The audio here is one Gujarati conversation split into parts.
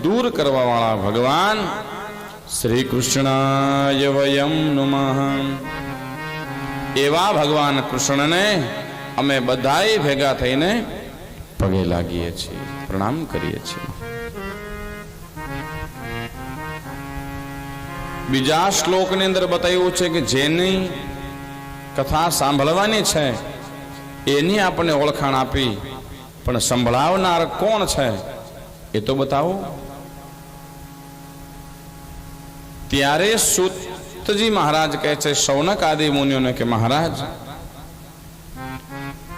दूर करवा वाला भगवान श्री कृष्णाय वयम नमः। एवा भगवान कृष्ण ने अमे बधाई भेगा थईने पगे लागीए छीए, प्रणाम करीए छीए। बीजा श्लोक ने अंदर बताव्युं छे के जेनी कथा सांभळवानी छे एनी आपणे ओळखाण आपी, पण संभळावनार कोण छे ए तो बतावो। त्यारे सूतजी महाराज कहे छे शौनक आदि मुनियों ने के महाराज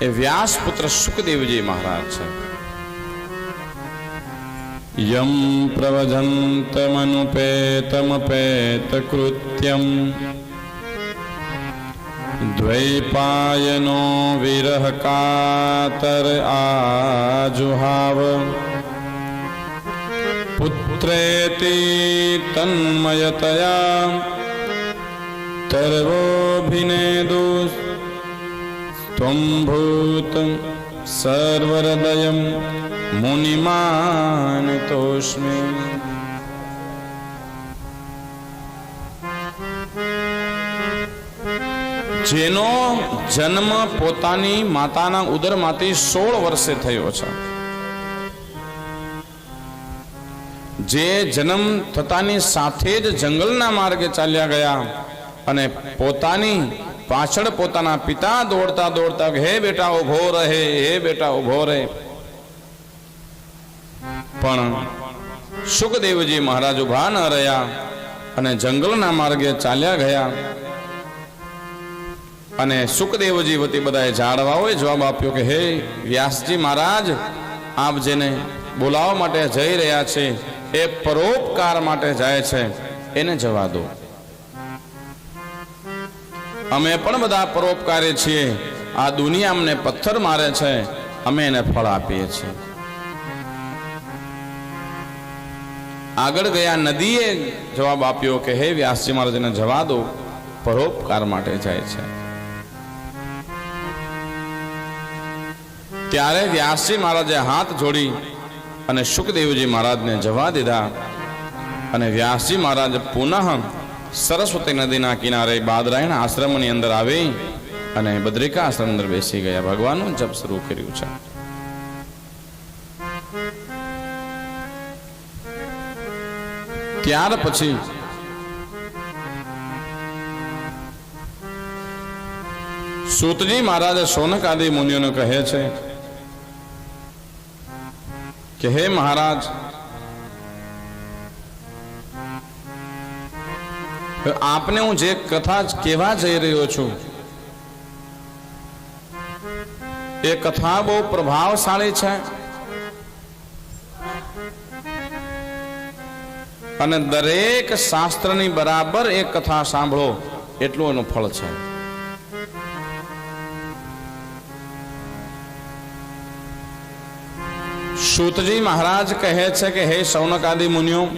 ए व्यास पुत्र सुखदेव जी महाराज छे। यम प्रवजन्तमनुपेतमपेत कृत्यम द्वैपायनो विरह कातर आजुहाव पुत्रेति तन्मयतया तर्वोऽभिनेदु त्वं भूतं सर्वहृदयं मुनिमानतोऽस्मि। जेनो जन्म पोतानी माताना उदरमांथी 16 वर्षे थयो छे, जे जन्म थतानी साथे ज जंगलना मार्गे चाल्या गया अने पोतानी पाछळ पोताना पिता दौड़ता दौड़ता हे बेटा उभो रहे, हे बेटा उभो रहे, पण सुखदेवजी महाराज उभा न रह्या अने जंगलना मार्गे चाल्या गया। अने सुखदेवजी वती बधाए झाड़वाओए जवाब आप्यो के हे व्यासजी महाराज आप जेने बोलावा माटे जई रह्या छे ए परोपकार माटे जाय छे एने जवा दो। अमे पण बधा परोपकारी छीए, आ दुनिया अमने पत्थर मारे छे अमे एने फळ आपीए छीए। आगळ गया नदीए जवाब आप्यो के हे व्यासजी महाराज ने जवा दो, परोपकार माटे जाय छे। त्यारे व्यासजी महाराजे हाथ जोड़ी अने सुखदेवजी महाराज ने जवा दीधा अने व्यासजी महाराज पुनः सरस्वती नदीना किनारे बादरायण आश्रमनी अंदर आवी अने बद्रिका आश्रम अंदर बेसी गया, भगवाननुं जप शुरू कर्युं छे। त्यार पछी सूतजी महाराज शौनक आदि मुनियों ने कहे छे कि हे महाराज आपने हूँ जे कथा केवा जई रह्यो छुं ए कथा बहु प्रभावशाળી छे अने दरेक शास्त्रनी बराबर एक कथा सांभळो एटલું એનું ફળ છે। सूतजी महाराज कहे छे कि हे शौनक आदि मुनियो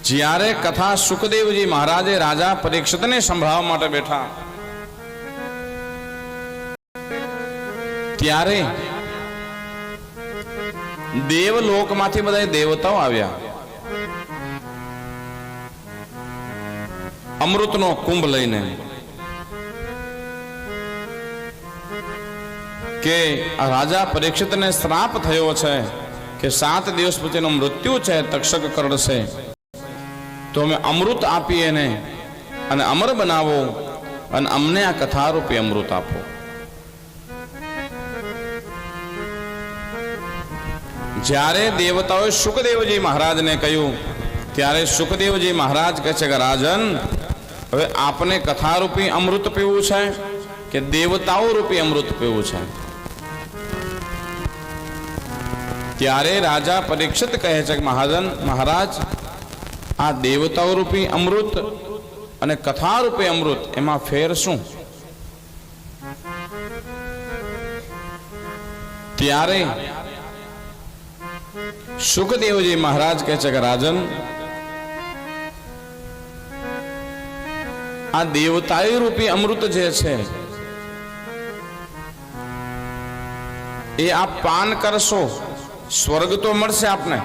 ज्यारे कथा सुखदेवजी महाराजे राजा परीक्षित ने संभळाववा माटे बैठा त्यारे देवलोक मांथी बधाय देवताओ आव्या, अमृतनो कुंभ लईने के राजा परीक्षित ने श्राप थयो छे कि 7 दिवस पछीनो मृत्यु छे तक्षक करड़शे, तो अमे अमृत आपीए ने अने अमर बनावो अने अमने आ कथा रूपी अमृत आपो। ज्यारे देवताओं सुखदेवजी महाराज ने कह्युं त्यारे सुखदेवजी महाराज कहे छे कि राजन हवे आपने कथा रूपी अमृत पीवुं छे कि देवताओं रूपी अमृत पीवुं छे। त्यारे राजा परीक्षित कहे छे कि महाराज आ देवताओं रूपी अमृत अने कथा रूपी अमृत एमां फेर शुं? त्यारे सुखदेवजी महाराज कहे छे कि राजन आ देवताई रूपी अमृत जे छे એ આપ પાન કરશો, સ્વર્ગ તો મળશે આપને,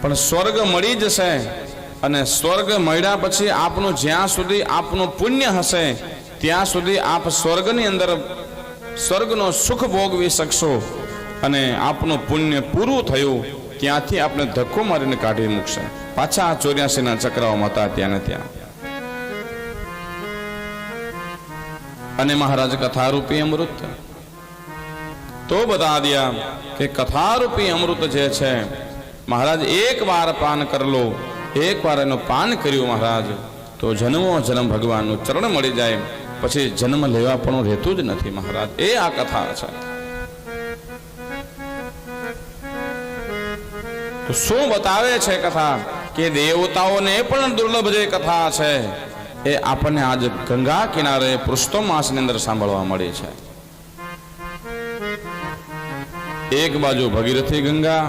પણ સ્વર્ગ મળી જશે અને સ્વર્ગ મળ્યા પછી આપનું જ્યાં સુધી આપનું પુણ્ય હશે ત્યાં સુધી આપ સ્વર્ગની અંદર સ્વર્ગનો સુખ ભોગવી શકશો અને આપનું પુણ્ય પૂરું થયું ત્યાંથી આપને ધક્કો મારીને કાઢી મૂકશે, પાછા 84ના ચક્રાઓમાં હતા ત્યાં ને ત્યાં. અને મહારાજ કથારૂપી અમૃત તો બતા દિયા કે કથારૂપી અમૃત જે છે મહારાજ એક વાર પાન કરી લો, એક વાર એનું પાન કર્યું મહારાજ તો જન્મો જન્મ ભગવાનનું ચરણ મળી જાય, પછી જન્મ લેવા પણ રહેતું જ નથી મહારાજ. એ આ કથા છે. તો શું બતાવે છે કથા કે દેવતાઓને પણ દુર્લભ જે કથા છે એ આપણને આજ ગંગા કિનારે પુરુષોત્તમ માસની અંદર સાંભળવા મળી છે. એક બાજુ ભગીરથી ગંગા,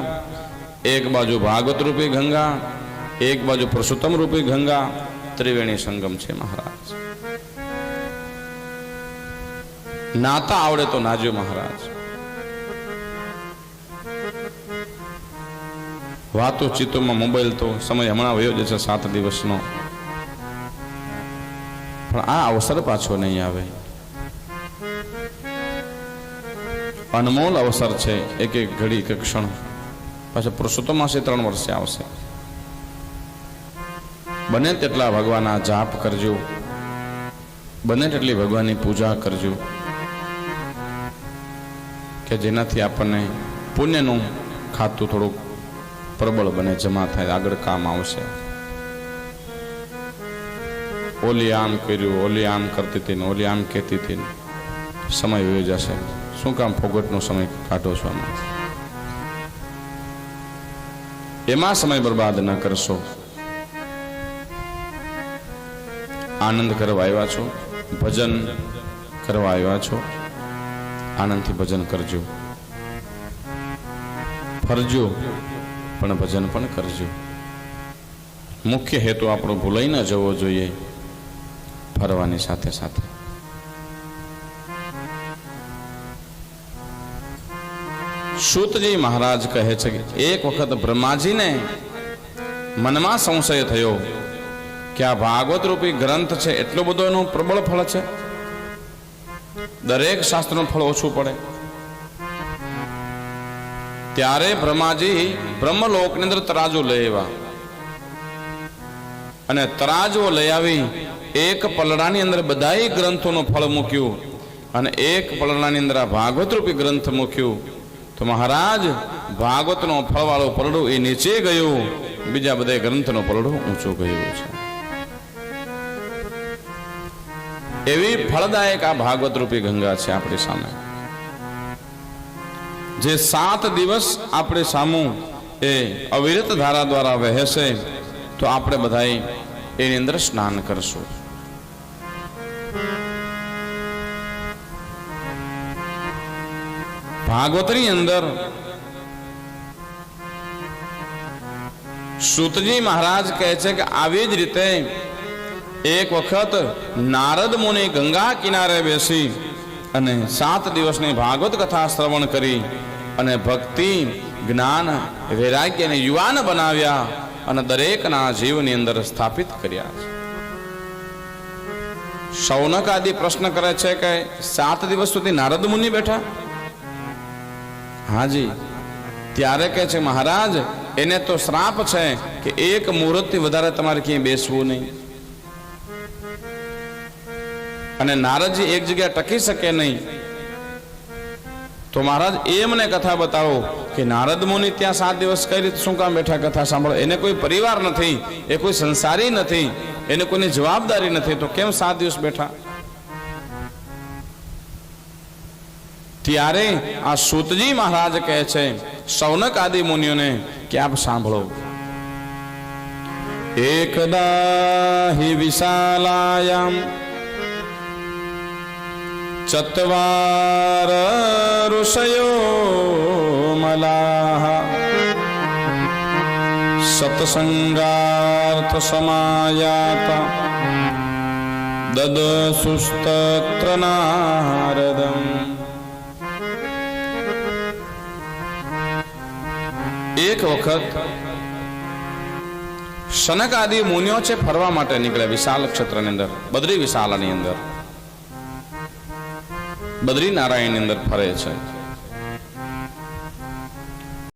એક બાજુ ભાગવત રૂપી ગંગા, એક બાજુ પુરુષોત્તમ રૂપી ગંગા, ત્રિવેણી સંગમ છે મહારાજ. નાતા આવડે તો નાજો મહારાજ. વાતો ચિત્તોમાં મોબાઈલ તો સમય હમણાં વયો જશે 7 દિવસનો, પણ આ અવસર પાછો નહીં આવે. અનમોલ અવસર છે, એક એક ઘડી એક ક્ષણ. પાછો પુરુષોત્તમ માસે 3 વર્ષે આવશે. બને તેટલા ભગવાનના જાપ કરજો, બને તેટલી ભગવાનની પૂજા કરજો કે જેનાથી આપણને પુણ્યનું ખાતું થોડુંક પ્રબળ બને, જમા થાય, આગળ કામ આવશે. ઓલી આમ કર્યું, ઓલી આમ કરતી હતી, ઓલી આમ કહેતી હતી, સમય વયો જશે. શું કામ ફોગટનો સમય કાઢો છો? એમાં સમય બરબાદ ન કરશો. આનંદ કરવા આવ્યા છો, ભજન કરવા આવ્યા છો, આનંદથી ભજન કરજો, ફરજો પણ ભજન પણ કરજો. મુખ્ય હેતુ આપણો ભૂલાઈ ન જવો જોઈએ, ફરવાની સાથે સાથે. સૂતજી મહારાજ કહે છે કે એક વખત બ્રહ્માજીને મનમાં સંશય થયો કે આ ભાગવત રૂપી ગ્રંથ છે એટલો બધો એનું પ્રબળ ફળ છે, દરેક શાસ્ત્રનું ફળ ઓછું પડે. ત્યારે બ્રહ્માજી બ્રહ્મલોકની અંદર તરાજુ લઈ આવ્યા અને તરાજુ લઈ આવી એક પલડાની અંદર બધાય ગ્રંથોનું ફળ મૂક્યું અને એક પલડાની અંદર આ ભાગવત રૂપી ગ્રંથ મૂક્યું. તો મહારાજ ભાગવતનો ફળવાળો પલડું એ નીચે ગયું, બીજા બધા ગ્રંથનો પલડું ઊંચું ગયું છે. એવી ફળદાયક આ ભાગવત રૂપી ગંગા છે આપણી સામે, જે 7 દિવસ આપણે સામું એ અવિરત ધારા દ્વારા વહેશે. તો આપણે બધાય એની અંદર સ્નાન કરશું. ભાગવતની અંદર સૂતજી મહારાજ કહે છે કે આવી જ રીતે એક વખત નારદ મુનિ ગંગા કિનારે બેસી અને 7 દિવસની ભાગવત કથા શ્રવણ કરી અને ભક્તિ, જ્ઞાન, વૈરાગ્યને યુવાન બનાવ્યા અને દરેકના જીવની અંદર સ્થાપિત કર્યા છે. શૌનક આદિ પ્રશ્ન કરે છે કે 7 દિવસ સુધી નારદ મુનિ બેઠા? હાજી. ત્યારે કહે છે મહારાજ એને તો શ્રાપ છે કે એક મુહૂર્તથી વધારે તમારે ક્યાંય બેસવું નહીં. અને નારદજી એક જગ્યાએ ટકી શકે નહીં. તો મહારાજ એ મને કથા બતાવો કે નારદ મુનિ ત્યાં 7 દિવસ કઈ રીતે શું કામ બેઠા કથા સાંભળો? એને કોઈ પરિવાર નથી, એ કોઈ સંસારી નથી, એને કોઈની જવાબદારી નથી, તો કેમ 7 દિવસ બેઠા? ત્યારે આ સૂતજી મહારાજ કહે છે શૌનક આદિ મુનિઓને કે આપ સાંભળો. એકદા હિ વિશાલાયામ ચત્વાર ઋષયો મલાહ સત્સંગાર્થ સમાયાતા દદસુસ્તત્ર નારદમ. એક વખત શનક આદિ મુનિઓ છે ફરવા માટે નીકળે વિશાલ ક્ષેત્રની અંદર, બદ્રી વિશાલાની અંદર, બદ્રી નારાયણની અંદર ફરે છે.